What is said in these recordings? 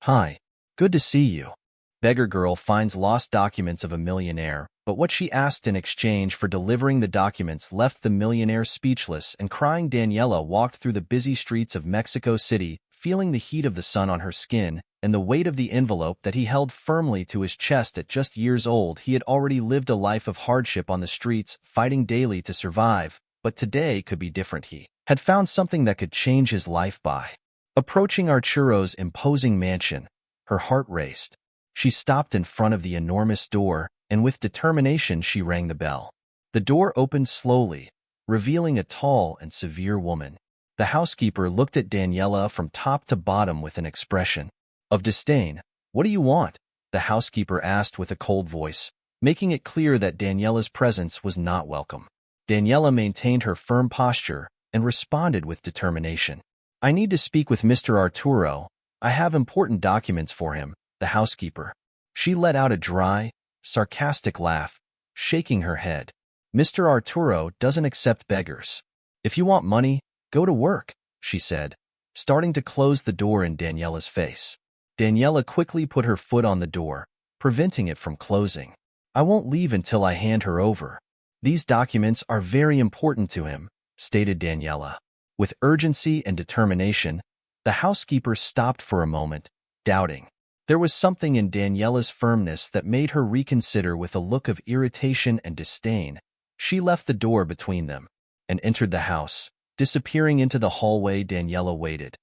Hi. Good to see you. Beggar girl finds lost documents of a millionaire, but what she asked in exchange for delivering the documents left the millionaire speechless and crying. Daniela walked through the busy streets of Mexico City, feeling the heat of the sun on her skin and the weight of the envelope that he held firmly to his chest. At just years old, he had already lived a life of hardship on the streets, fighting daily to survive, but today could be different. He had found something that could change his life. By approaching Arturo's imposing mansion, her heart raced. She stopped in front of the enormous door, and with determination she rang the bell. The door opened slowly, revealing a tall and severe woman. The housekeeper looked at Daniela from top to bottom with an expression of disdain. "What do you want?" the housekeeper asked with a cold voice, making it clear that Daniela's presence was not welcome. Daniela maintained her firm posture and responded with determination. "I need to speak with Mr. Arturo. I have important documents for him." The housekeeper. She let out a dry, sarcastic laugh, shaking her head. "Mr. Arturo doesn't accept beggars. If you want money, go to work," she said, starting to close the door in Daniela's face. Daniela quickly put her foot on the door, preventing it from closing. "I won't leave until I hand her over. These documents are very important to him," stated Daniela. With urgency and determination, the housekeeper stopped for a moment, doubting. There was something in Daniela's firmness that made her reconsider. With a look of irritation and disdain, she left the door between them and entered the house, disappearing into the hallway. Daniela waited,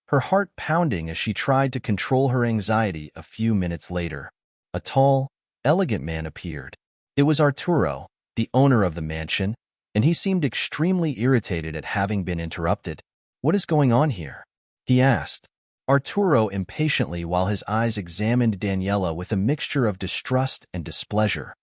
her heart pounding as she tried to control her anxiety. A few minutes later, a tall, elegant man appeared. It was Arturo, the owner of the mansion, and he seemed extremely irritated at having been interrupted. "What is going on here?" he asked. Arturo impatiently, while his eyes examined Daniela with a mixture of distrust and displeasure.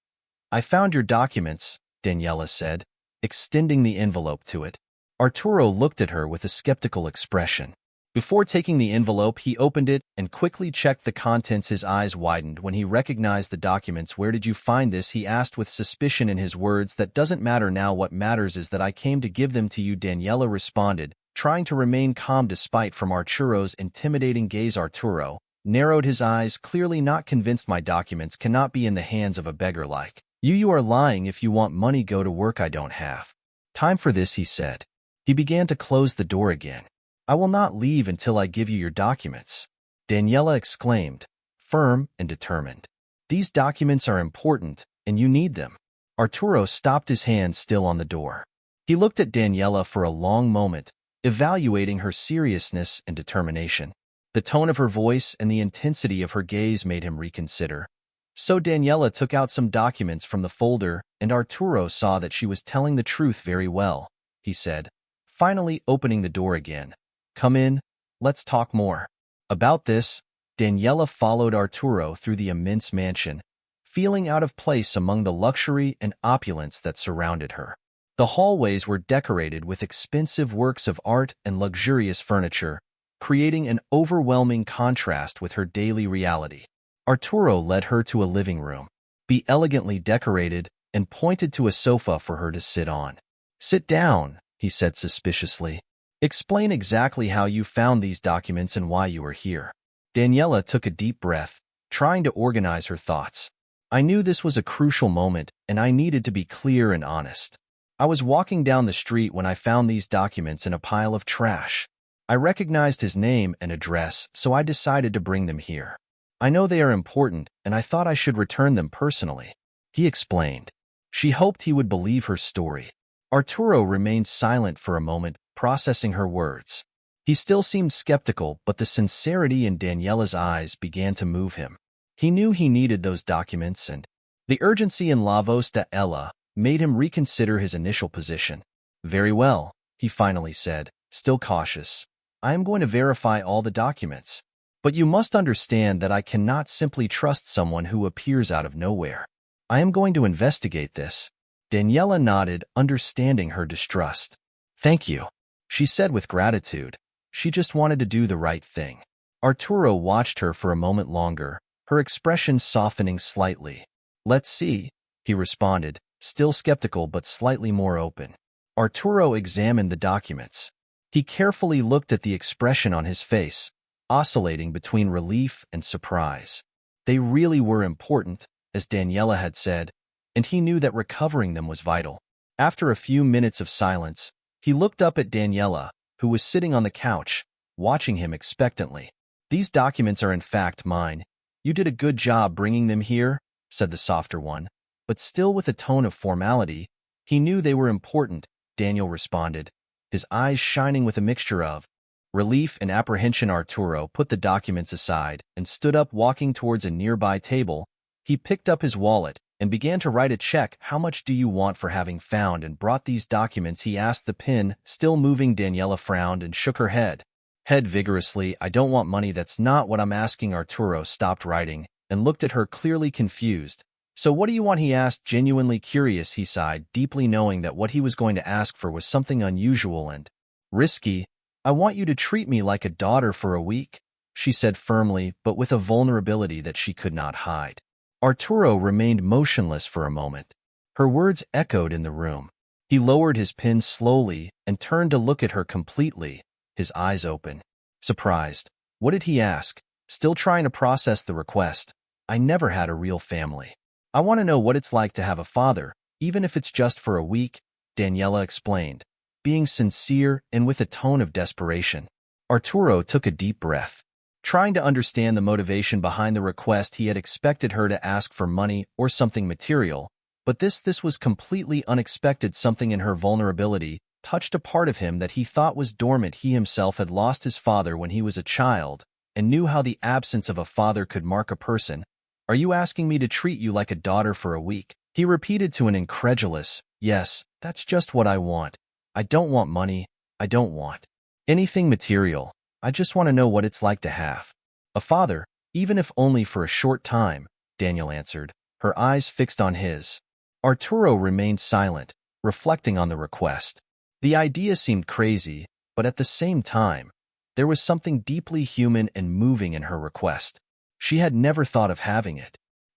"I found your documents," Daniela said, extending the envelope to it. Arturo looked at her with a skeptical expression. Before taking the envelope, he opened it and quickly checked the contents. His eyes widened when he recognized the documents. "Where did you find this?" he asked with suspicion in his words. "That doesn't matter now. What matters is that I came to give them to you," Daniela responded, trying to remain calm despite from Arturo's intimidating gaze. Arturo narrowed his eyes, clearly not convinced. "My documents cannot be in the hands of a beggar like you. You are lying. If you want money, go to work. I don't have time for this," he said. He began to close the door again. "I will not leave until I give you your documents," Daniela exclaimed, firm and determined. "These documents are important, and you need them." Arturo stopped, his hand still on the door. He looked at Daniela for a long moment, evaluating her seriousness and determination. The tone of her voice and the intensity of her gaze made him reconsider. So Daniela took out some documents from the folder, and Arturo saw that she was telling the truth. "Very well," he said, finally opening the door again. "Come in, let's talk more about this." Daniela followed Arturo through the immense mansion, feeling out of place among the luxury and opulence that surrounded her. The hallways were decorated with expensive works of art and luxurious furniture, creating an overwhelming contrast with her daily reality. Arturo led her to a living room, be elegantly decorated, and pointed to a sofa for her to sit on. "Sit down," he said suspiciously. "Explain exactly how you found these documents and why you are here." Daniela took a deep breath, trying to organize her thoughts. "I knew this was a crucial moment, and I needed to be clear and honest. I was walking down the street when I found these documents in a pile of trash. I recognized his name and address, so I decided to bring them here. I know they are important, and I thought I should return them personally," he explained. She hoped he would believe her story. Arturo remained silent for a moment, processing her words. He still seemed skeptical, but the sincerity in Daniela's eyes began to move him. He knew he needed those documents, and the urgency in La Voz de Ella made him reconsider his initial position. "Very well," he finally said, still cautious. "I am going to verify all the documents. But you must understand that I cannot simply trust someone who appears out of nowhere. I am going to investigate this." Daniela nodded, understanding her distrust. "Thank you," she said with gratitude. She just wanted to do the right thing. Arturo watched her for a moment longer, her expression softening slightly. "Let's see," he responded, still skeptical but slightly more open. Arturo examined the documents. He carefully looked at the expression on his face, oscillating between relief and surprise. They really were important, as Daniela had said, and he knew that recovering them was vital. After a few minutes of silence, he looked up at Daniela, who was sitting on the couch, watching him expectantly. "These documents are in fact mine. You did a good job bringing them here," said the softer one, but still with a tone of formality. "He knew they were important," Daniel responded, his eyes shining with a mixture of relief and apprehension. Arturo put the documents aside and stood up, walking towards a nearby table. He picked up his wallet and began to write a check. "How much do you want for having found and brought these documents?" he asked, the pen still moving. Daniela frowned and shook her head vigorously. "I don't want money. That's not what I'm asking." Arturo stopped writing and looked at her, clearly confused. "So what do you want?" he asked, genuinely curious. He sighed deeply, knowing that what he was going to ask for was something unusual and risky. "I want you to treat me like a daughter for a week," she said firmly, but with a vulnerability that she could not hide. Arturo remained motionless for a moment. Her words echoed in the room. He lowered his pen slowly and turned to look at her completely, his eyes open. Surprised. What did he ask? Still trying to process the request. "I never had a real family. I want to know what it's like to have a father, even if it's just for a week," Daniela explained, being sincere and with a tone of desperation. Arturo took a deep breath. Trying to understand the motivation behind the request, he had expected her to ask for money or something material, but this was completely unexpected. Something in her vulnerability touched a part of him that he thought was dormant. He himself had lost his father when he was a child and knew how the absence of a father could mark a person. "Are you asking me to treat you like a daughter for a week?" he repeated to an incredulous, "Yes, that's just what I want. I don't want money. I don't want anything material. I just want to know what it's like to have a father, even if only for a short time," Daniel answered, her eyes fixed on his. Arturo remained silent, reflecting on the request. The idea seemed crazy, but at the same time, there was something deeply human and moving in her request. She had never thought of having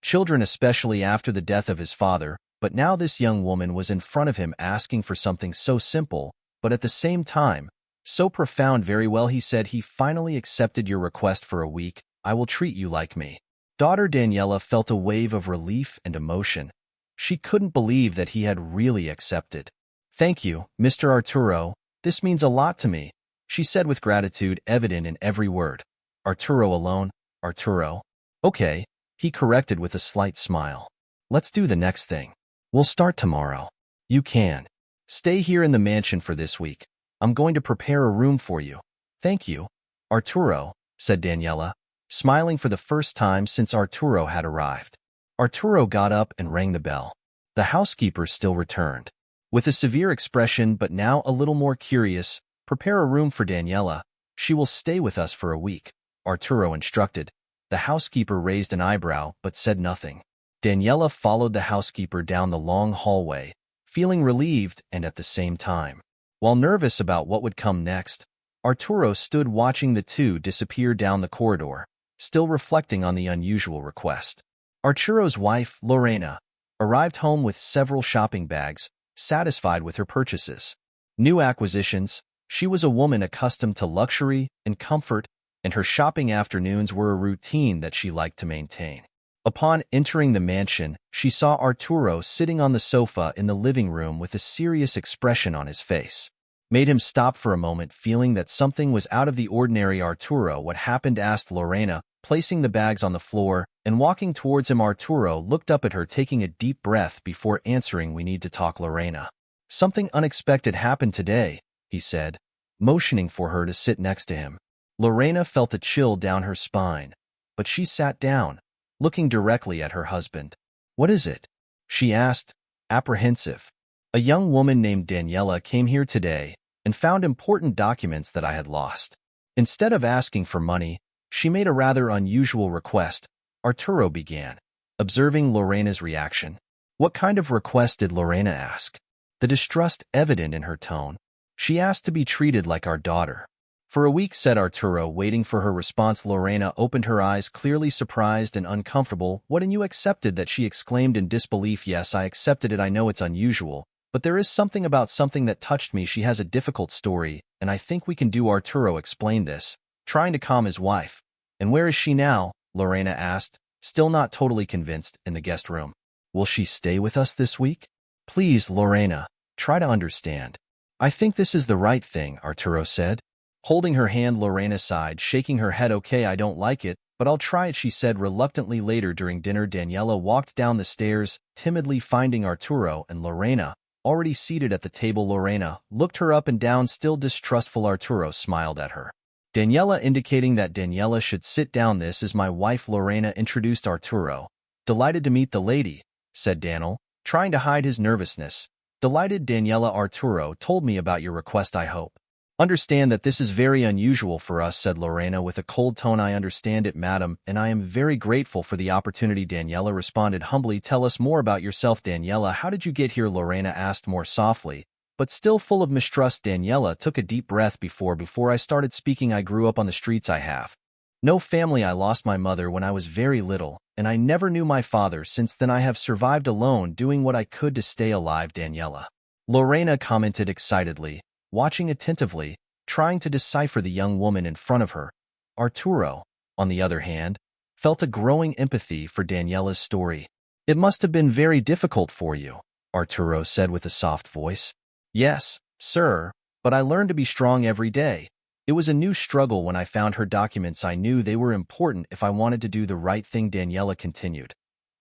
children, especially after the death of his father, but now this young woman was in front of him asking for something so simple, but at the same time, so profound. "Very well," he said. "He finally accepted your request for a week. I will treat you like me." Daughter Daniela felt a wave of relief and emotion. She couldn't believe that he had really accepted. "Thank you, Mr. Arturo. This means a lot to me," she said with gratitude evident in every word. "Arturo alone, Arturo." "Okay," he corrected with a slight smile. "Let's do the next thing. We'll start tomorrow. You can stay here in the mansion for this week. I'm going to prepare a room for you." "Thank you, Arturo," said Daniela, smiling for the first time since Arturo had arrived. Arturo got up and rang the bell. The housekeeper still returned. With a severe expression, but now a little more curious. "Prepare a room for Daniela. She will stay with us for a week," Arturo instructed. The housekeeper raised an eyebrow but said nothing. Daniela followed the housekeeper down the long hallway, feeling relieved and at the same time, while nervous about what would come next. Arturo stood watching the two disappear down the corridor, still reflecting on the unusual request. Arturo's wife, Lorena, arrived home with several shopping bags, satisfied with her purchases. New acquisitions. She was a woman accustomed to luxury and comfort, and her shopping afternoons were a routine that she liked to maintain. Upon entering the mansion, she saw Arturo sitting on the sofa in the living room with a serious expression on his face. Made him stop for a moment, feeling that something was out of the ordinary. "Arturo, what happened?" asked Lorena, placing the bags on the floor and walking towards him. Arturo looked up at her, taking a deep breath before answering. "We need to talk, Lorena. Something unexpected happened today," he said, motioning for her to sit next to him. Lorena felt a chill down her spine, but she sat down, looking directly at her husband. "What is it?" she asked, apprehensive. "A young woman named Daniela came here today and found important documents that I had lost. Instead of asking for money, she made a rather unusual request," Arturo began, observing Lorena's reaction. "What kind of request did Lorena ask?" The distrust evident in her tone. "She asked to be treated like our daughter." "For a week," said Arturo, waiting for her response. Lorena opened her eyes, clearly surprised and uncomfortable. "What, and you accepted that?" she exclaimed in disbelief. "Yes, I accepted it. I know it's unusual, but there is something about something that touched me. She has a difficult story, and I think we can do." Arturo explained this, trying to calm his wife. "And where is she now?" Lorena asked, still not totally convinced, in the guest room. "Will she stay with us this week?" "Please, Lorena, try to understand." "I think this is the right thing," Arturo said. Holding her hand, Lorena sighed, shaking her head. "Okay, I don't like it, but I'll try it," she said reluctantly. Later during dinner, Daniela walked down the stairs, timidly finding Arturo and Lorena already seated at the table. Lorena looked her up and down, still distrustful. Arturo smiled at her. Daniela, indicating that Daniela should sit down. "This is my wife," Lorena introduced Arturo. "Delighted to meet the lady," said Daniel, trying to hide his nervousness. "Delighted, Daniela. Arturo told me about your request. I hope understand that this is very unusual for us," said Lorena with a cold tone. "I understand it, madam, and I am very grateful for the opportunity," Daniela responded humbly. "Tell us more about yourself, Daniela. How did you get here?" Lorena asked more softly, but still full of mistrust. Daniela took a deep breath. Before I started speaking, I grew up on the streets. I have no family. I lost my mother when I was very little, and I never knew my father. Since then, I have survived alone, doing what I could to stay alive," Daniela, Lorena commented excitedly, watching attentively, trying to decipher the young woman in front of her. Arturo, on the other hand, felt a growing empathy for Daniela's story. "It must have been very difficult for you," Arturo said with a soft voice. "Yes, sir, but I learned to be strong every day. It was a new struggle when I found her documents. I knew they were important if I wanted to do the right thing," Daniela continued,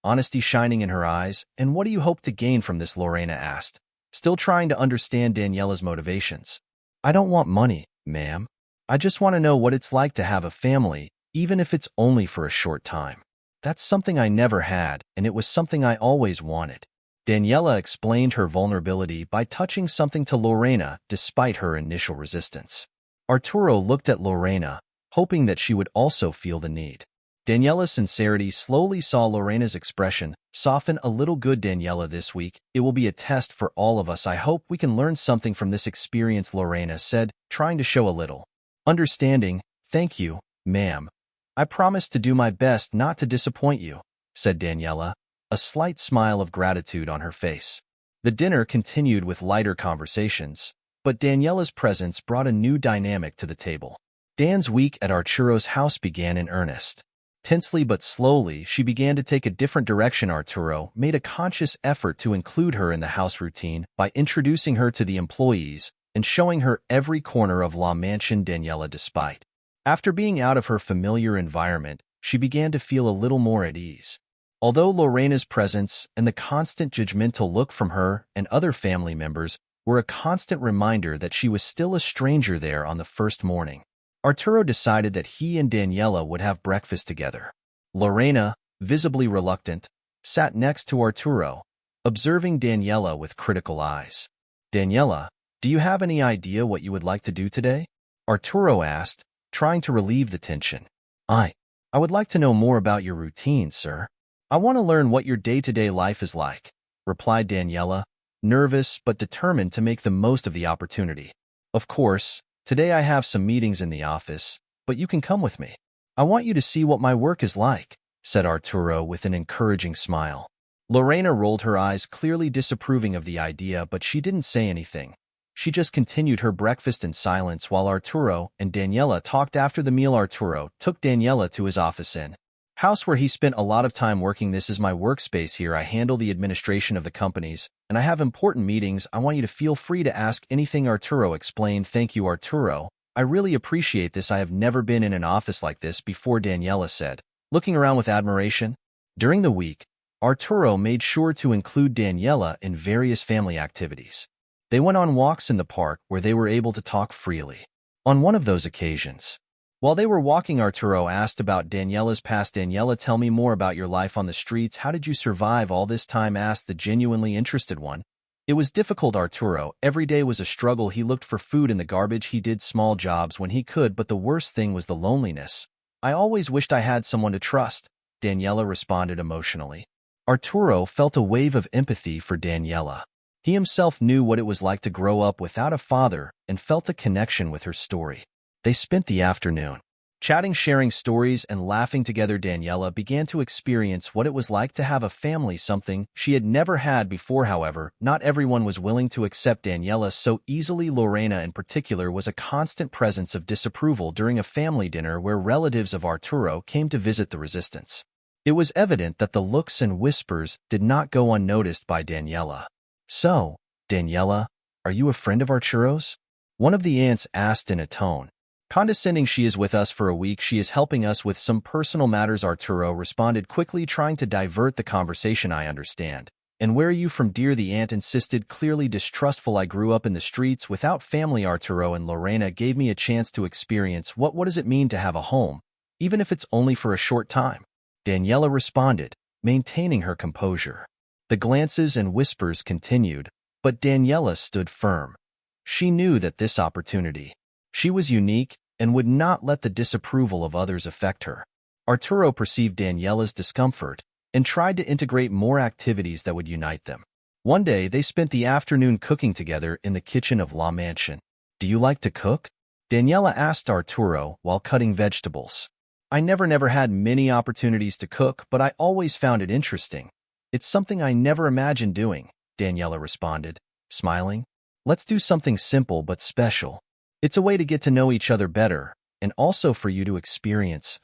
honesty shining in her eyes. "And what do you hope to gain from this?" Lorena asked, still trying to understand Daniela's motivations. "I don't want money, ma'am. I just want to know what it's like to have a family, even if it's only for a short time. That's something I never had, and it was something I always wanted." Daniela explained her vulnerability by touching something to Lorena despite her initial resistance. Arturo looked at Lorena, hoping that she would also feel the need. Daniela's sincerity slowly saw Lorena's expression soften a little. "Good, Daniela, this week it will be a test for all of us. I hope we can learn something from this experience," Lorena said, trying to show a little understanding. "Thank you, ma'am. I promise to do my best not to disappoint you," said Daniela, a slight smile of gratitude on her face. The dinner continued with lighter conversations, but Daniela's presence brought a new dynamic to the table. Dan's week at Arturo's house began in earnest. Tensely but slowly, she began to take a different direction. Arturo made a conscious effort to include her in the house routine by introducing her to the employees and showing her every corner of La Mansion. Daniela, despite after being out of her familiar environment, she began to feel a little more at ease. Although Lorena's presence and the constant judgmental look from her and other family members were a constant reminder that she was still a stranger there. On the first morning, Arturo decided that he and Daniela would have breakfast together. Lorena, visibly reluctant, sat next to Arturo, observing Daniela with critical eyes. "Daniela, do you have any idea what you would like to do today?" Arturo asked, trying to relieve the tension. I would like to know more about your routine, sir. I want to learn what your day-to-day life is like," replied Daniela, nervous but determined to make the most of the opportunity. "Of course, today I have some meetings in the office, but you can come with me. I want you to see what my work is like," said Arturo with an encouraging smile. Lorena rolled her eyes, clearly disapproving of the idea, but she didn't say anything. She just continued her breakfast in silence while Arturo and Daniela talked. After the meal, Arturo took Daniela to his office in house where he spent a lot of time working. "This is my workspace. Here I handle the administration of the companies, and I have important meetings. I want you to feel free to ask anything," Arturo explained. "Thank you, Arturo. I really appreciate this. I have never been in an office like this before," Daniela said, looking around with admiration. During the week, Arturo made sure to include Daniela in various family activities. They went on walks in the park where they were able to talk freely. On one of those occasions, while they were walking, Arturo asked about Daniela's past. "Daniela, tell me more about your life on the streets. How did you survive all this time?" asked the genuinely interested one. "It was difficult, Arturo. Every day was a struggle. He looked for food in the garbage. He did small jobs when he could, but the worst thing was the loneliness. I always wished I had someone to trust," Daniela responded emotionally. Arturo felt a wave of empathy for Daniela. He himself knew what it was like to grow up without a father and felt a connection with her story. They spent the afternoon Chatting, sharing stories, and laughing together, Daniela began to experience what it was like to have a family, something she had never had before. However, not everyone was willing to accept Daniela so easily. Lorena, in particular, was a constant presence of disapproval during a family dinner where relatives of Arturo came to visit the resistance. It was evident that the looks and whispers did not go unnoticed by Daniela. "So, Daniela, are you a friend of Arturo's?" one of the aunts asked in a tone condescending. "She is with us for a week. She is helping us with some personal matters," Arturo responded quickly, trying to divert the conversation. "I understand. And where are you from, dear?" the aunt insisted, clearly distrustful. "I grew up in the streets without family. Arturo and Lorena gave me a chance to experience what does it mean to have a home, even if it's only for a short time," Daniela responded, maintaining her composure. The glances and whispers continued, but Daniela stood firm. She knew that this opportunity, she was unique and would not let the disapproval of others affect her. Arturo perceived Daniela's discomfort and tried to integrate more activities that would unite them. One day, they spent the afternoon cooking together in the kitchen of La Mansion. "Do you like to cook?" Daniela asked Arturo while cutting vegetables. "I never had many opportunities to cook, but I always found it interesting. It's something I never imagined doing," Daniela responded, smiling. "Let's do something simple but special. It's a way to get to know each other better, and also for you to experience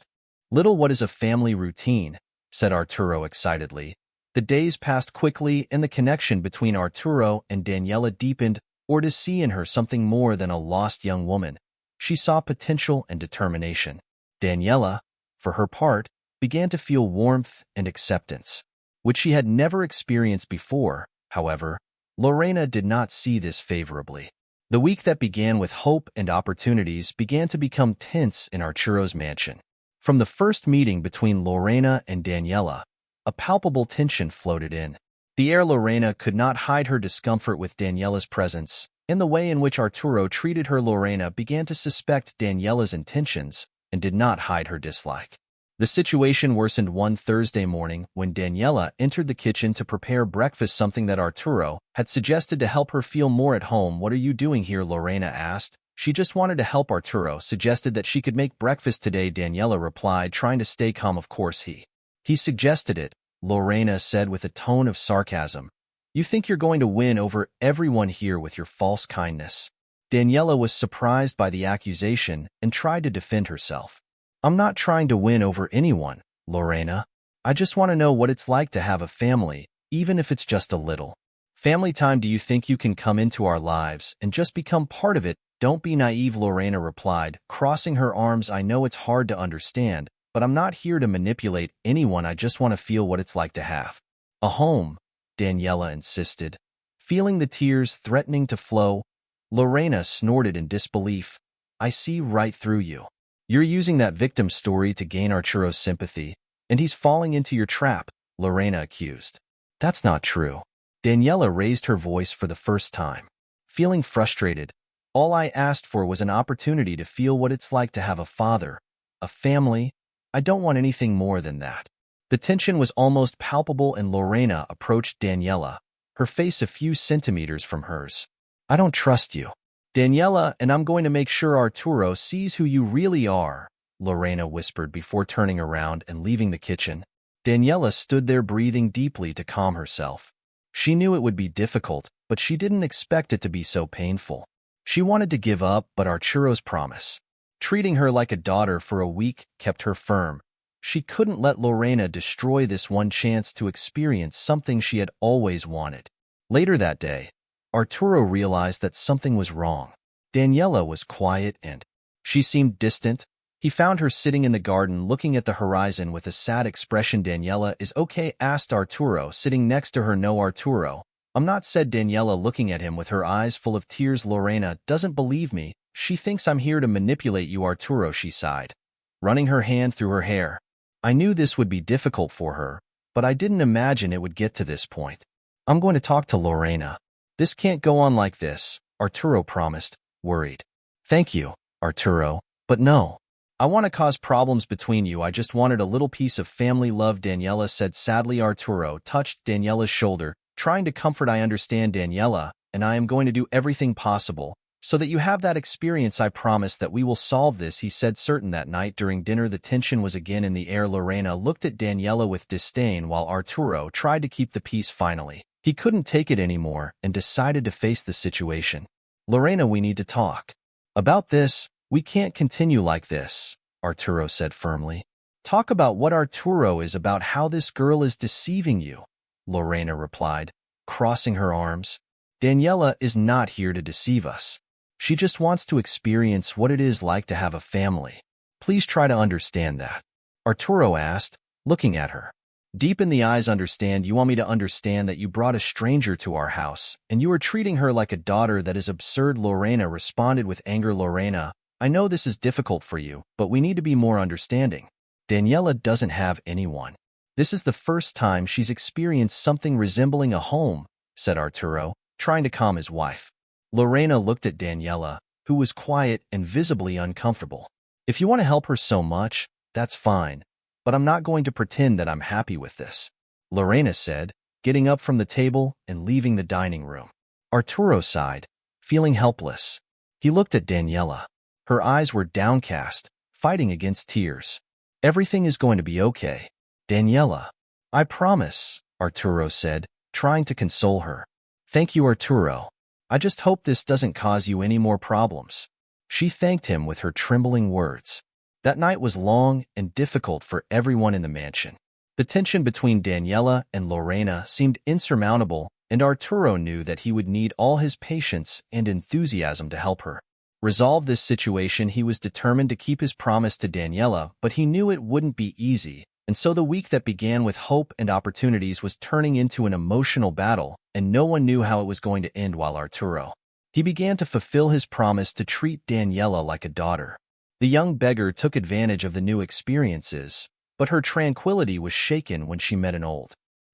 little what is a family routine," said Arturo excitedly. The days passed quickly, and the connection between Arturo and Daniela deepened, or to see in her something more than a lost young woman. She saw potential and determination. Daniela, for her part, began to feel warmth and acceptance, which she had never experienced before. However, Lorena did not see this favorably. The week that began with hope and opportunities began to become tense in Arturo's mansion. From the first meeting between Lorena and Daniela, a palpable tension floated in the air. Lorena could not hide her discomfort with Daniela's presence, and the way in which Arturo treated her. Lorena began to suspect Daniela's intentions and did not hide her dislike. The situation worsened one Thursday morning when Daniela entered the kitchen to prepare breakfast, something that Arturo had suggested to help her feel more at home. "What are you doing here?" Lorena asked. "She just wanted to help." Arturo suggested that she could make breakfast today, Daniela replied, trying to stay calm. "Of course he suggested it," Lorena said with a tone of sarcasm. "You think you're going to win over everyone here with your false kindness." Daniela was surprised by the accusation and tried to defend herself. "I'm not trying to win over anyone, Lorena. I just want to know what it's like to have a family, even if it's just a little family time. Do you think you can come into our lives and just become part of it?" "Don't be naive," Lorena replied, crossing her arms. "I know it's hard to understand, but I'm not here to manipulate anyone. I just want to feel what it's like to have a home," Daniela insisted. Feeling the tears threatening to flow, Lorena snorted in disbelief. "I see right through you. You're using that victim story to gain Arturo's sympathy, and he's falling into your trap," Lorena accused. "That's not true." Daniela raised her voice for the first time. Feeling frustrated, "All I asked for was an opportunity to feel what it's like to have a father, a family. I don't want anything more than that." The tension was almost palpable, and Lorena approached Daniela, her face a few centimeters from hers. "I don't trust you, Daniela, and I'm going to make sure Arturo sees who you really are," Lorena whispered before turning around and leaving the kitchen. Daniela stood there breathing deeply to calm herself. She knew it would be difficult, but she didn't expect it to be so painful. She wanted to give up, but Arturo's promise, treating her like a daughter for a week, kept her firm. She couldn't let Lorena destroy this one chance to experience something she had always wanted. Later that day, Arturo realized that something was wrong. Daniela was quiet and she seemed distant. He found her sitting in the garden looking at the horizon with a sad expression. "Daniela is okay?" asked Arturo, sitting next to her. "No, Arturo, I'm not," said Daniela, looking at him with her eyes full of tears. "Lorena doesn't believe me. She thinks I'm here to manipulate you." "Arturo," she sighed, running her hand through her hair. "I knew this would be difficult for her, but I didn't imagine it would get to this point. I'm going to talk to Lorena. This can't go on like this," Arturo promised, worried. "Thank you, Arturo, but no. I want to cause problems between you. I just wanted a little piece of family love," Daniela said sadly. Arturo touched Daniela's shoulder, trying to comfort. "I understand, Daniela, and I am going to do everything possible," So that you have that experience, I promise that we will solve this, he said, certain that night during dinner the tension was again in the air. Lorena looked at Daniela with disdain while Arturo tried to keep the peace finally. He couldn't take it anymore and decided to face the situation. Lorena, we need to talk. About this, we can't continue like this, Arturo said firmly. Talk about what Arturo is about, how this girl is deceiving you, Lorena replied, crossing her arms. Daniela is not here to deceive us. She just wants to experience what it is like to have a family. Please try to understand that, Arturo asked, looking at her. Deep in the eyes. Understand? You want me to understand that you brought a stranger to our house, and you are treating her like a daughter? That is absurd, Lorena responded with anger. Lorena, I know this is difficult for you, but we need to be more understanding. Daniela doesn't have anyone. This is the first time she's experienced something resembling a home, said Arturo, trying to calm his wife. Lorena looked at Daniela, who was quiet and visibly uncomfortable. If you want to help her so much, that's fine, but I'm not going to pretend that I'm happy with this, Lorena said, getting up from the table and leaving the dining room. Arturo sighed, feeling helpless. He looked at Daniela. Her eyes were downcast, fighting against tears. Everything is going to be okay, Daniela. I promise, Arturo said, trying to console her. Thank you, Arturo. I just hope this doesn't cause you any more problems. She thanked him with her trembling words. That night was long and difficult for everyone in the mansion. The tension between Daniela and Lorena seemed insurmountable, and Arturo knew that he would need all his patience and enthusiasm to help her resolve this situation. He was determined to keep his promise to Daniela, but he knew it wouldn't be easy, and so the week that began with hope and opportunities was turning into an emotional battle, and no one knew how it was going to end. While Arturo, he began to fulfill his promise to treat Daniela like a daughter. The young beggar took advantage of the new experiences, but her tranquility was shaken when she met an old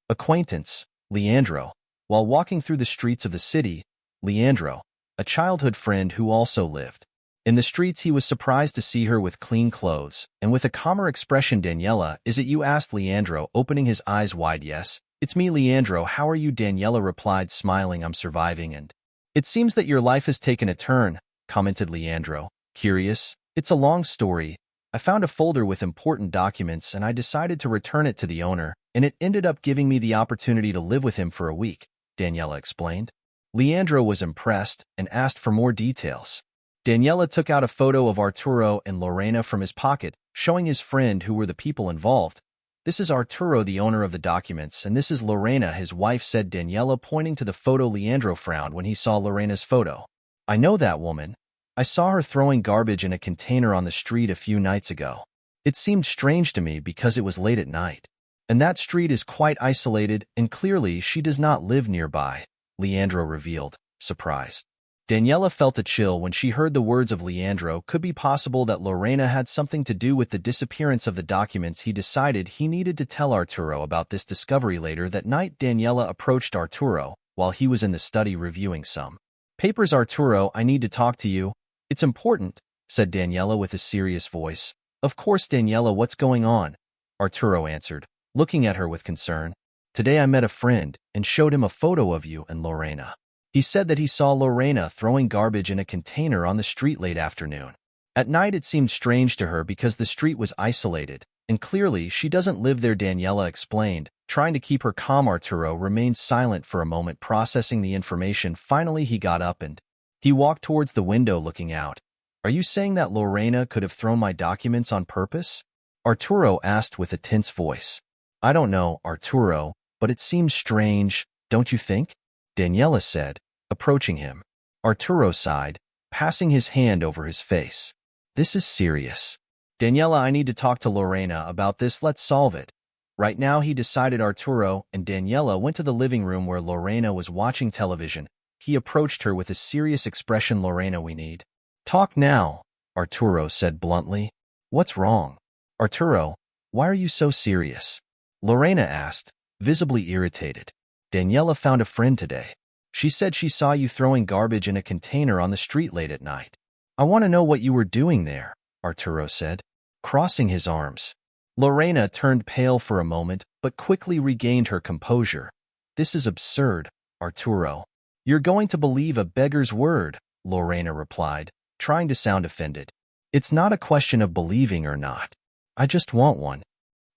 acquaintance, Leandro. While walking through the streets of the city, Leandro, a childhood friend who also lived in the streets, he was surprised to see her with clean clothes and with a calmer expression. Daniela, is it you? Asked Leandro, opening his eyes wide. Yes, it's me, Leandro. How are you? Daniela replied, smiling. I'm surviving, and it seems that your life has taken a turn, commented Leandro, curious. It's a long story. I found a folder with important documents and I decided to return it to the owner, and it ended up giving me the opportunity to live with him for a week, Daniela explained. Leandro was impressed and asked for more details. Daniela took out a photo of Arturo and Lorena from his pocket, showing his friend who were the people involved. This is Arturo, the owner of the documents, and this is Lorena, his wife, said Daniela, pointing to the photo. Leandro frowned when he saw Lorena's photo. I know that woman. I saw her throwing garbage in a container on the street a few nights ago. It seemed strange to me because it was late at night, and that street is quite isolated, and clearly she does not live nearby, Leandro revealed, surprised. Daniela felt a chill when she heard the words of Leandro. Could be possible that Lorena had something to do with the disappearance of the documents. He decided he needed to tell Arturo about this discovery. Later that night, Daniela approached Arturo while he was in the study reviewing some papers. Arturo, I need to talk to you. It's important, said Daniela with a serious voice. Of course, Daniela, what's going on? Arturo answered, looking at her with concern. Today I met a friend and showed him a photo of you and Lorena. He said that he saw Lorena throwing garbage in a container on the street late afternoon. At night it seemed strange to her because the street was isolated, and clearly she doesn't live there, Daniela explained, trying to keep her calm. Arturo remained silent for a moment, processing the information. Finally he got up and he walked towards the window, looking out. Are you saying that Lorena could have thrown my documents on purpose? Arturo asked with a tense voice. I don't know, Arturo, but it seems strange, don't you think? Daniela said, approaching him. Arturo sighed, passing his hand over his face. This is serious. Daniela, I need to talk to Lorena about this. Let's solve it right now, he decided. Arturo and Daniela went to the living room where Lorena was watching television. He approached her with a serious expression. Lorena, we need talk now, Arturo said bluntly. What's wrong? Arturo, why are you so serious? Lorena asked, visibly irritated. Daniela found a friend today. She said she saw you throwing garbage in a container on the street late at night. I want to know what you were doing there, Arturo said, crossing his arms. Lorena turned pale for a moment, but quickly regained her composure. This is absurd, Arturo. You're going to believe a beggar's word, Lorena replied, trying to sound offended. It's not a question of believing or not. I just want one.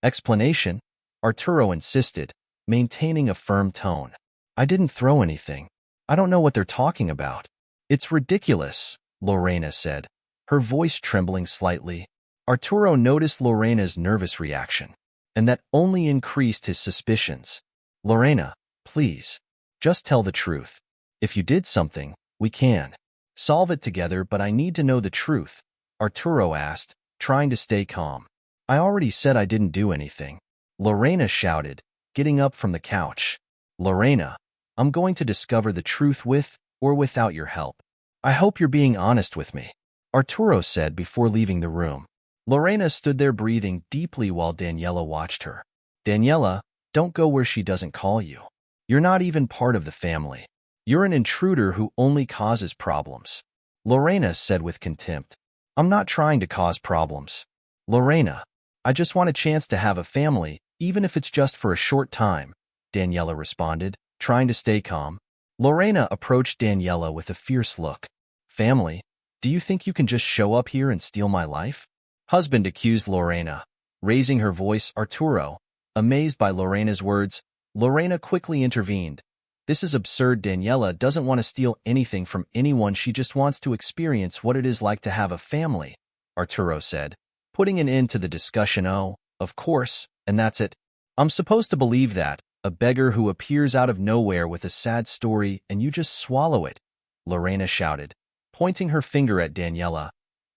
Explanation? Arturo insisted, maintaining a firm tone. I didn't throw anything. I don't know what they're talking about. It's ridiculous, Lorena said, her voice trembling slightly. Arturo noticed Lorena's nervous reaction, and that only increased his suspicions. Lorena, please, just tell the truth. If you did something, we can solve it together, but I need to know the truth, Arturo asked, trying to stay calm. I already said I didn't do anything, Lorena shouted, getting up from the couch. Lorena, I'm going to discover the truth with or without your help. I hope you're being honest with me, Arturo said before leaving the room. Lorena stood there breathing deeply while Daniela watched her. Daniela, don't go where she doesn't call you. You're not even part of the family. You're an intruder who only causes problems, Lorena said with contempt. I'm not trying to cause problems, Lorena. I just want a chance to have a family, even if it's just for a short time, Daniela responded, trying to stay calm. Lorena approached Daniela with a fierce look. Family? Do you think you can just show up here and steal my life? Husband, accused Lorena, raising her voice. Arturo, amazed by Lorena's words, Lorena quickly intervened. This is absurd. Daniela doesn't want to steal anything from anyone. She just wants to experience what it is like to have a family, Arturo said, putting an end to the discussion. Oh, of course, and that's it. I'm supposed to believe that, a beggar who appears out of nowhere with a sad story and you just swallow it, Lorena shouted, pointing her finger at Daniela.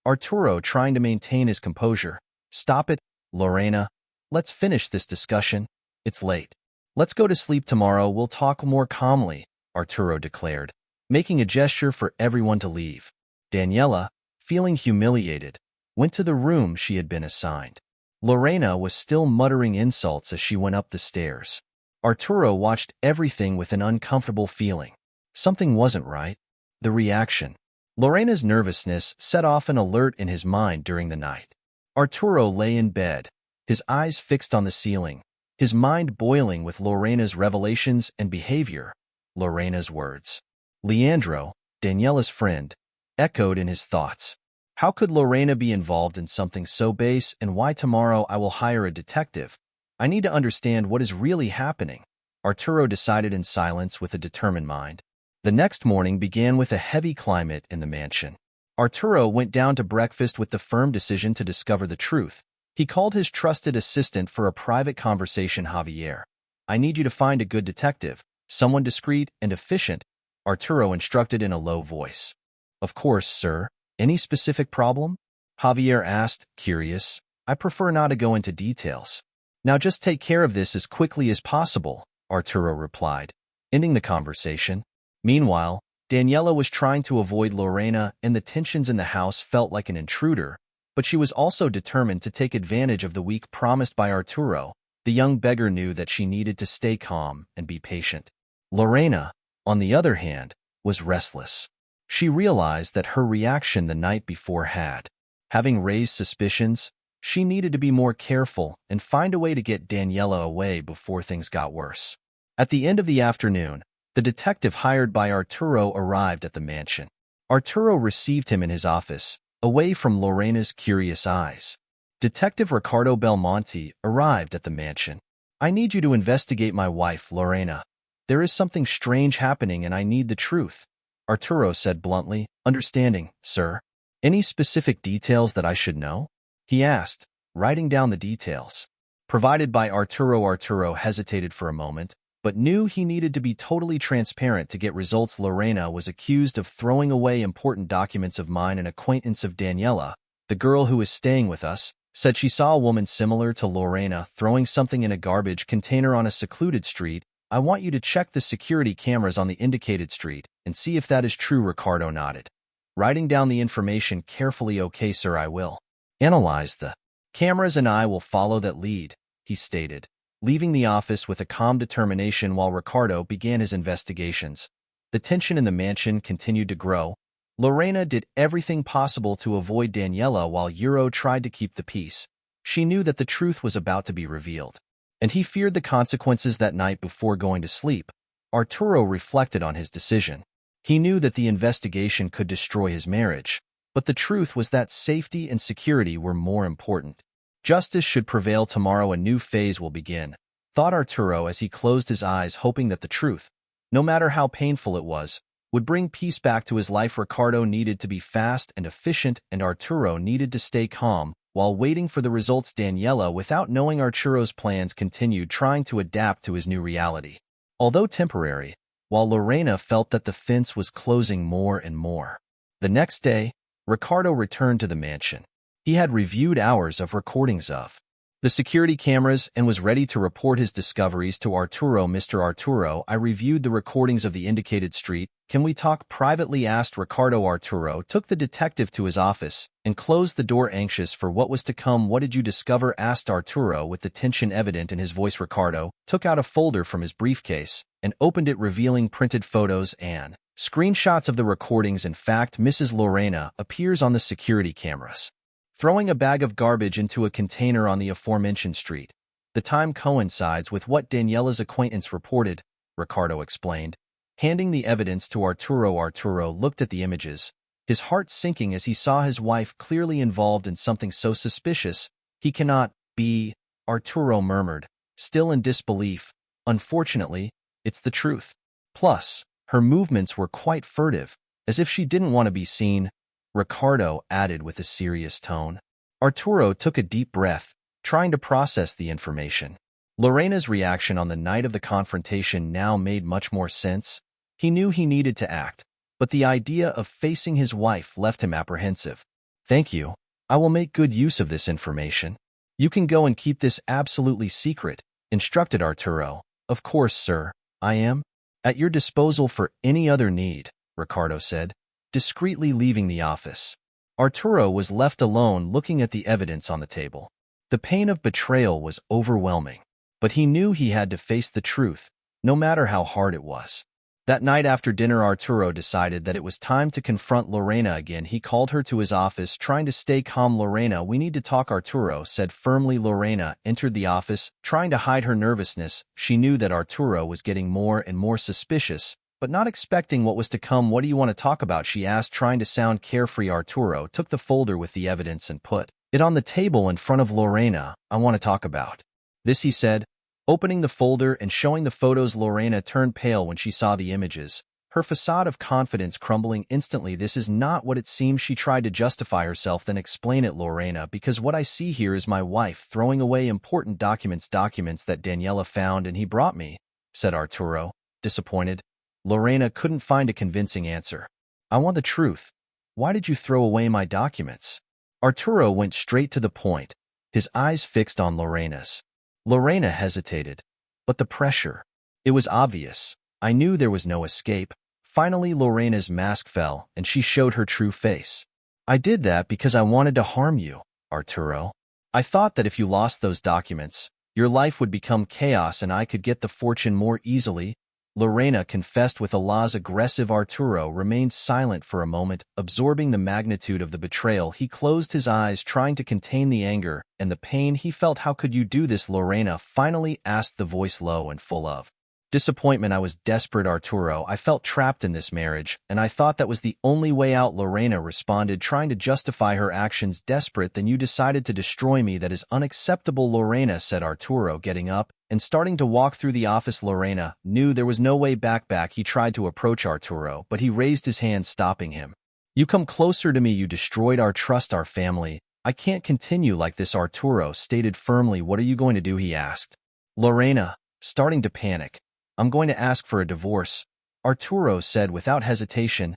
Arturo trying to maintain his composure. Stop it, Lorena. Let's finish this discussion. It's late. Let's go to sleep tomorrow. We'll talk more calmly, Arturo declared, making a gesture for everyone to leave. Daniela, feeling humiliated, went to the room she had been assigned. Lorena was still muttering insults as she went up the stairs. Arturo watched everything with an uncomfortable feeling. Something wasn't right. The reaction. Lorena's nervousness set off an alert in his mind during the night. Arturo lay in bed, his eyes fixed on the ceiling, his mind boiling with Lorena's revelations and behavior. Lorena's words. Leandro, Daniela's friend, echoed in his thoughts. How could Lorena be involved in something so base, and why tomorrow I will hire a detective? I need to understand what is really happening, Arturo decided in silence with a determined mind. The next morning began with a heavy climate in the mansion. Arturo went down to breakfast with the firm decision to discover the truth. He called his trusted assistant for a private conversation. Javier, I need you to find a good detective, someone discreet and efficient, Arturo instructed in a low voice. Of course, sir. Any specific problem? Javier asked, curious. I prefer not to go into details. Now just take care of this as quickly as possible, Arturo replied, ending the conversation. Meanwhile, Daniela was trying to avoid Lorena, and the tensions in the house felt like an intruder, but she was also determined to take advantage of the week promised by Arturo. The young beggar knew that she needed to stay calm and be patient. Lorena, on the other hand, was restless. She realized that her reaction the night before had, having raised suspicions, she needed to be more careful and find a way to get Daniela away before things got worse. At the end of the afternoon, the detective hired by Arturo arrived at the mansion. Arturo received him in his office, away from Lorena's curious eyes. Detective Ricardo Belmonte arrived at the mansion. I need you to investigate my wife, Lorena. There is something strange happening and I need the truth, Arturo said bluntly. Understanding, sir. Any specific details that I should know? He asked, writing down the details provided by Arturo. Arturo hesitated for a moment, but knew he needed to be totally transparent to get results. Lorena was accused of throwing away important documents of mine. An acquaintance of Daniela, the girl who is staying with us, said she saw a woman similar to Lorena throwing something in a garbage container on a secluded street. I want you to check the security cameras on the indicated street and see if that is true. Ricardo nodded, writing down the information carefully. Okay, sir, I will analyze the cameras and I will follow that lead, he stated, leaving the office with a calm determination while Ricardo began his investigations. The tension in the mansion continued to grow. Lorena did everything possible to avoid Daniela while Euro tried to keep the peace. She knew that the truth was about to be revealed, and he feared the consequences. That night before going to sleep, Arturo reflected on his decision. He knew that the investigation could destroy his marriage, but the truth was that safety and security were more important. Justice should prevail tomorrow. A new phase will begin, thought Arturo as he closed his eyes, hoping that the truth, no matter how painful it was, would bring peace back to his life. Ricardo needed to be fast and efficient, and Arturo needed to stay calm while waiting for the results. Daniela, without knowing Arturo's plans, continued trying to adapt to his new reality. Although temporary, while Lorena felt that the fence was closing more and more. The next day, Ricardo returned to the mansion. He had reviewed hours of recordings of the security cameras and was ready to report his discoveries to Arturo. Mr. Arturo, I reviewed the recordings of the indicated street. Can we talk privately? Asked Ricardo. Arturo took the detective to his office and closed the door, anxious for what was to come. What did you discover? Asked Arturo with the tension evident in his voice. Ricardo took out a folder from his briefcase and opened it, revealing printed photos and screenshots of the recordings. In fact, Mrs. Lorena appears on the security cameras, throwing a bag of garbage into a container on the aforementioned street. The time coincides with what Daniela's acquaintance reported, Ricardo explained, handing the evidence to Arturo. Arturo looked at the images, his heart sinking as he saw his wife clearly involved in something so suspicious. He cannot be, Arturo murmured, still in disbelief. Unfortunately, it's the truth. Plus, her movements were quite furtive, as if she didn't want to be seen, Ricardo added with a serious tone. Arturo took a deep breath, trying to process the information. Lorena's reaction on the night of the confrontation now made much more sense. He knew he needed to act, but the idea of facing his wife left him apprehensive. Thank you. I will make good use of this information. You can go and keep this absolutely secret, instructed Arturo. Of course, sir. I am at your disposal for any other need, Ricardo said, discreetly leaving the office. Arturo was left alone looking at the evidence on the table. The pain of betrayal was overwhelming, but he knew he had to face the truth, no matter how hard it was. That night after dinner, Arturo decided that it was time to confront Lorena again. He called her to his office, trying to stay calm. Lorena, we need to talk, Arturo said firmly. Lorena entered the office, trying to hide her nervousness. She knew that Arturo was getting more and more suspicious, but not expecting what was to come. What do you want to talk about? She asked, trying to sound carefree. Arturo took the folder with the evidence and put it on the table in front of Lorena. I want to talk about this, he said, opening the folder and showing the photos. Lorena turned pale when she saw the images, her facade of confidence crumbling instantly. This is not what it seems. She tried to justify herself, then explain it. Lorena, because what I see here is my wife throwing away important documents that Daniela found and he brought me, said Arturo, disappointed. Lorena couldn't find a convincing answer. I want the truth. Why did you throw away my documents? Arturo went straight to the point, his eyes fixed on Lorena's. Lorena hesitated, but the pressure. It was obvious. I knew there was no escape. Finally, Lorena's mask fell, and she showed her true face. I did that because I wanted to harm you, Arturo. I thought that if you lost those documents, your life would become chaos and I could get the fortune more easily. Lorena confessed with a Allah's aggressive. Arturo remained silent for a moment, absorbing the magnitude of the betrayal. He closed his eyes, trying to contain the anger and the pain he felt. How could you do this? Lorena finally asked, the voice low and full of disappointment. I was desperate, Arturo. I felt trapped in this marriage, and I thought that was the only way out. Lorena responded, trying to justify her actions. Desperate? Then you decided to destroy me. That is unacceptable, Lorena said. Arturo getting up and starting to walk through the office. Lorena knew there was no way back. He tried to approach Arturo, but he raised his hand, stopping him. You come closer to me. You destroyed our trust, our family. I can't continue like this, Arturo stated firmly. What are you going to do? He asked. Lorena, starting to panic. I'm going to ask for a divorce, Arturo said without hesitation.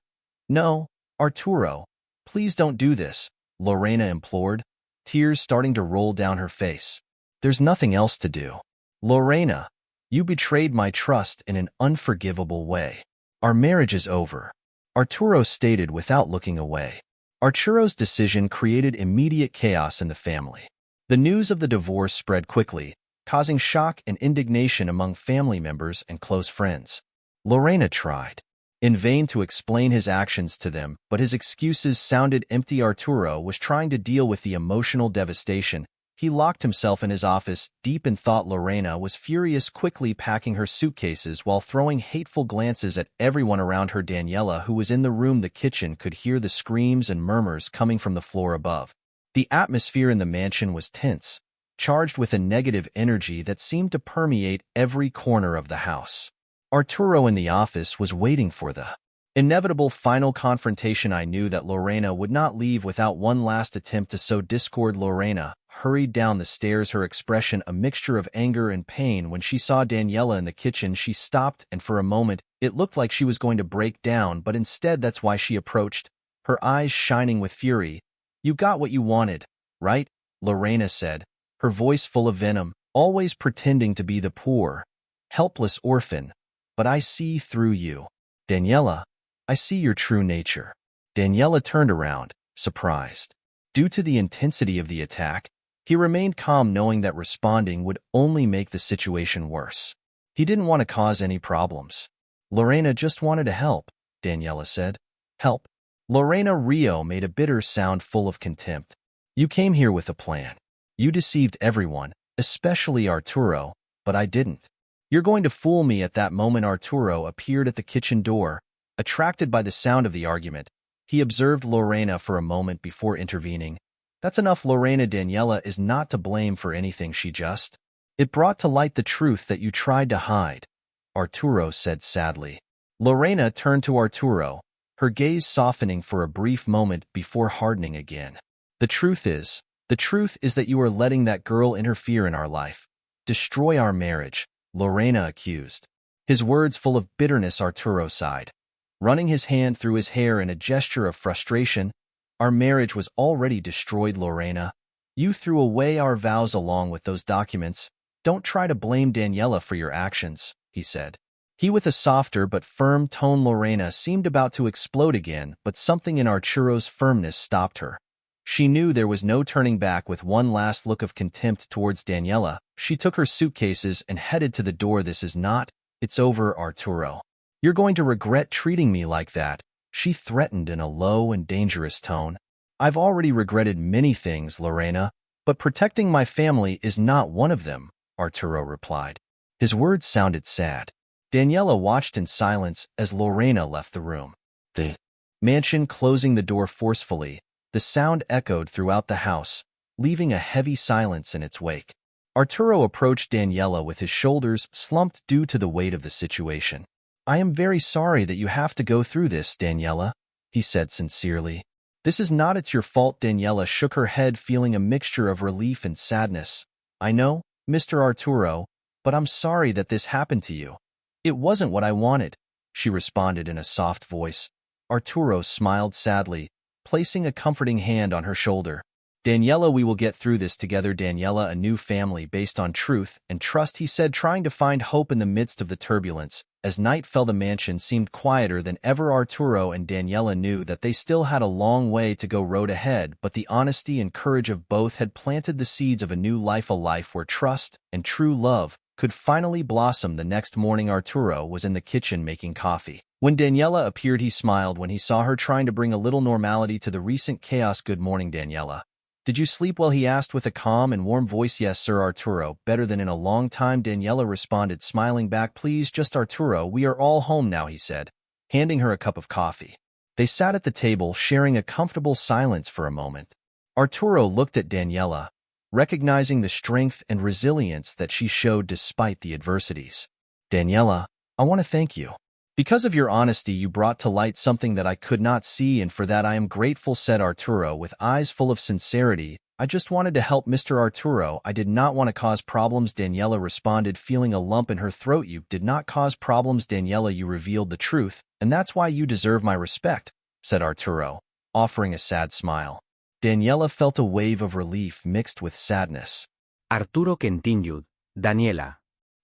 No, Arturo, please don't do this, Lorena implored, tears starting to roll down her face. There's nothing else to do. Lorena, you betrayed my trust in an unforgivable way. Our marriage is over, Arturo stated without looking away. Arturo's decision created immediate chaos in the family. The news of the divorce spread quickly, causing shock and indignation among family members and close friends. Lorena tried in vain to explain his actions to them, but his excuses sounded empty. Arturo was trying to deal with the emotional devastation. He locked himself in his office, deep in thought. Lorena was furious, quickly packing her suitcases while throwing hateful glances at everyone around her. Daniela, who was in the room, the kitchen, could hear the screams and murmurs coming from the floor above. The atmosphere in the mansion was tense, charged with a negative energy that seemed to permeate every corner of the house. Arturo in the office was waiting for the inevitable final confrontation. I knew that Lorena would not leave without one last attempt to sow discord. Lorena hurried down the stairs, her expression a mixture of anger and pain. When she saw Daniela in the kitchen, she stopped, and for a moment, it looked like she was going to break down, but instead that's why she approached, her eyes shining with fury. "You got what you wanted, right?" Lorena said, her voice full of venom, "always pretending to be the poor, helpless orphan. But I see through you. Daniela, I see your true nature." Daniela turned around, surprised. Due to the intensity of the attack, he remained calm, knowing that responding would only make the situation worse. He didn't want to cause any problems. "Lorena just wanted to help," Daniela said. "Help?" Lorena Rio made a bitter sound full of contempt. "You came here with a plan. You deceived everyone, especially Arturo, but I didn't. You're going to fool me." At that moment, Arturo appeared at the kitchen door. Attracted by the sound of the argument, he observed Lorena for a moment before intervening. "That's enough, Lorena. Daniela is not to blame for anything. It brought to light the truth that you tried to hide," Arturo said sadly. Lorena turned to Arturo, her gaze softening for a brief moment before hardening again. The truth is that you are letting that girl interfere in our life, destroy our marriage," Lorena accused. His words full of bitterness. Arturo sighed, running his hand through his hair in a gesture of frustration. "Our marriage was already destroyed, Lorena. You threw away our vows along with those documents. Don't try to blame Daniela for your actions," he said. He with a softer but firm tone. Lorena seemed about to explode again, but something in Arturo's firmness stopped her. She knew there was no turning back. With one last look of contempt towards Daniela, she took her suitcases and headed to the door. It's over, Arturo. You're going to regret treating me like that," she threatened in a low and dangerous tone. "I've already regretted many things, Lorena, but protecting my family is not one of them," Arturo replied. His words sounded sad. Daniela watched in silence as Lorena left the room. The mansion closing the door forcefully, the sound echoed throughout the house, leaving a heavy silence in its wake. Arturo approached Daniela with his shoulders slumped due to the weight of the situation. "I am very sorry that you have to go through this, Daniela," he said sincerely. "This is not it's your fault." Daniela shook her head, feeling a mixture of relief and sadness. "I know, Mr. Arturo, but I'm sorry that this happened to you." "It wasn't what I wanted," she responded in a soft voice. Arturo smiled sadly, placing a comforting hand on her shoulder. "Daniela, we will get through this together." Daniela, a new family based on truth and trust, he said, trying to find hope in the midst of the turbulence. As night fell, the mansion seemed quieter than ever. Arturo and Daniela knew that they still had a long way to go road ahead, but the honesty and courage of both had planted the seeds of a new life, a life where trust and true love could finally blossom. The next morning, Arturo was in the kitchen making coffee. When Daniela appeared, he smiled when he saw her, trying to bring a little normality to the recent chaos. "Good morning, Daniela. Did you sleep well?" he asked with a calm and warm voice. "Yes, sir, Arturo. Better than in a long time," Daniela responded, smiling back. "Please, just Arturo. We are all home now," he said, handing her a cup of coffee. They sat at the table, sharing a comfortable silence for a moment. Arturo looked at Daniela, recognizing the strength and resilience that she showed despite the adversities. "Daniela, I want to thank you. Because of your honesty, you brought to light something that I could not see, and for that I am grateful," said Arturo with eyes full of sincerity. "I just wanted to help, Mr. Arturo. I did not want to cause problems," Daniela responded, feeling a lump in her throat. "You did not cause problems, Daniela. You revealed the truth, and that's why you deserve my respect," said Arturo, offering a sad smile. Daniela felt a wave of relief mixed with sadness. Arturo continued, "Daniela,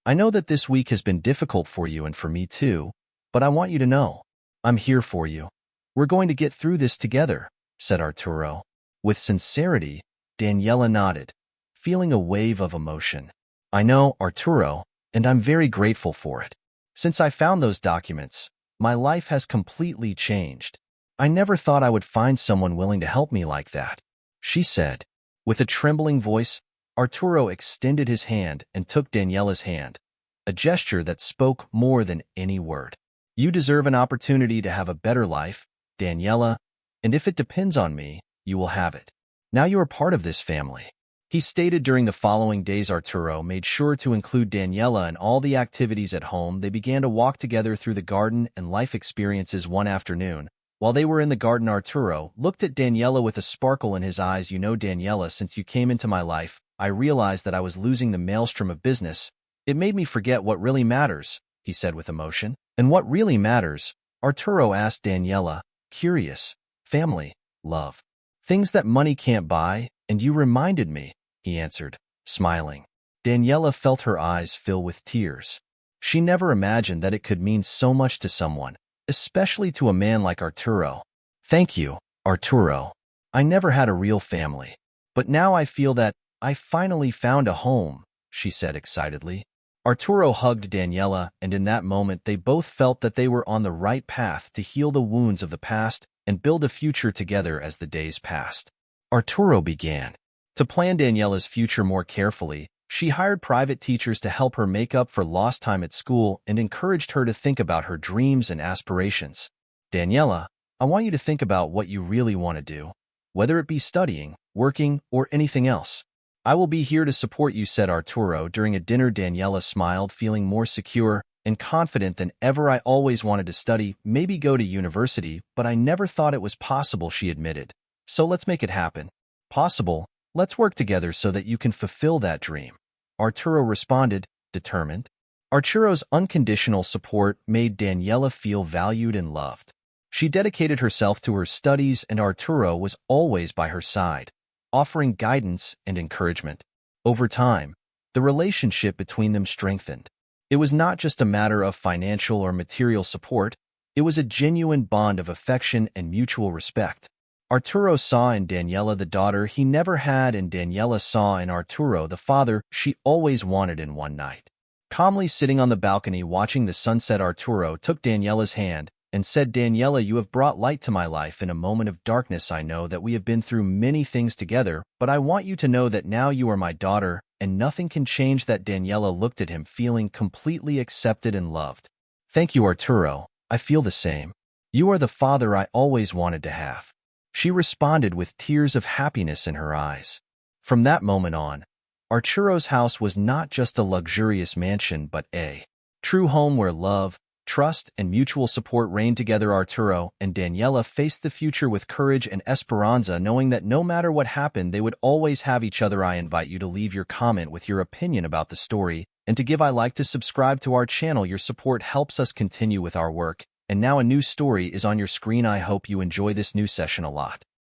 I know that this week has been difficult for you and for me too, but I want you to know, I'm here for you. We're going to get through this together," said Arturo. With sincerity, Daniela nodded, feeling a wave of emotion. "I know, Arturo, and I'm very grateful for it. Since I found those documents, my life has completely changed. I never thought I would find someone willing to help me like that," she said. With a trembling voice, Arturo extended his hand and took Daniela's hand, a gesture that spoke more than any word. You deserve an opportunity to have a better life, Daniela, and if it depends on me, you will have it. Now you are part of this family. He stated during the following days. Arturo made sure to include Daniela in all the activities at home. They began to walk together through the garden and life experiences one afternoon. While they were in the garden, Arturo looked at Daniela with a sparkle in his eyes. You know, Daniela, since you came into my life, I realized that I was losing the maelstrom of business. It made me forget what really matters, he said with emotion. And what really matters? Arturo asked Daniela, curious. Family, love. Things that money can't buy, and you reminded me, he answered, smiling. Daniela felt her eyes fill with tears. She never imagined that it could mean so much to someone, especially to a man like Arturo. Thank you, Arturo. I never had a real family. But now I feel that I finally found a home, she said excitedly. Arturo hugged Daniela, and in that moment they both felt that they were on the right path to heal the wounds of the past and build a future together. As the days passed, Arturo began to plan Daniela's future more carefully. She hired private teachers to help her make up for lost time at school and encouraged her to think about her dreams and aspirations. Daniela, I want you to think about what you really want to do, whether it be studying, working, or anything else. I will be here to support you, said Arturo during a dinner. Daniela smiled, feeling more secure and confident than ever. I always wanted to study, maybe go to university, but I never thought it was possible, she admitted. So let's make it happen. Possible? Let's work together so that you can fulfill that dream. Arturo responded, determined. Arturo's unconditional support made Daniela feel valued and loved. She dedicated herself to her studies, and Arturo was always by her side, offering guidance and encouragement. Over time, the relationship between them strengthened. It was not just a matter of financial or material support, it was a genuine bond of affection and mutual respect. Arturo saw in Daniela the daughter he never had, and Daniela saw in Arturo the father she always wanted. In one night, calmly sitting on the balcony watching the sunset, Arturo took Daniela's hand and said, Daniela, you have brought light to my life in a moment of darkness. I know that we have been through many things together, but I want you to know that now you are my daughter, and nothing can change that. Daniela looked at him, feeling completely accepted and loved. Thank you, Arturo. I feel the same. You are the father I always wanted to have, she responded with tears of happiness in her eyes. From that moment on, Arturo's house was not just a luxurious mansion but a true home where love, trust, and mutual support reigned together. Arturo and Daniela faced the future with courage and esperanza, knowing that no matter what happened, they would always have each other. I invite you to leave your comment with your opinion about the story, and to give I like to subscribe to our channel. Your support helps us continue with our work. And now a new story is on your screen. I hope you enjoy this new session a lot.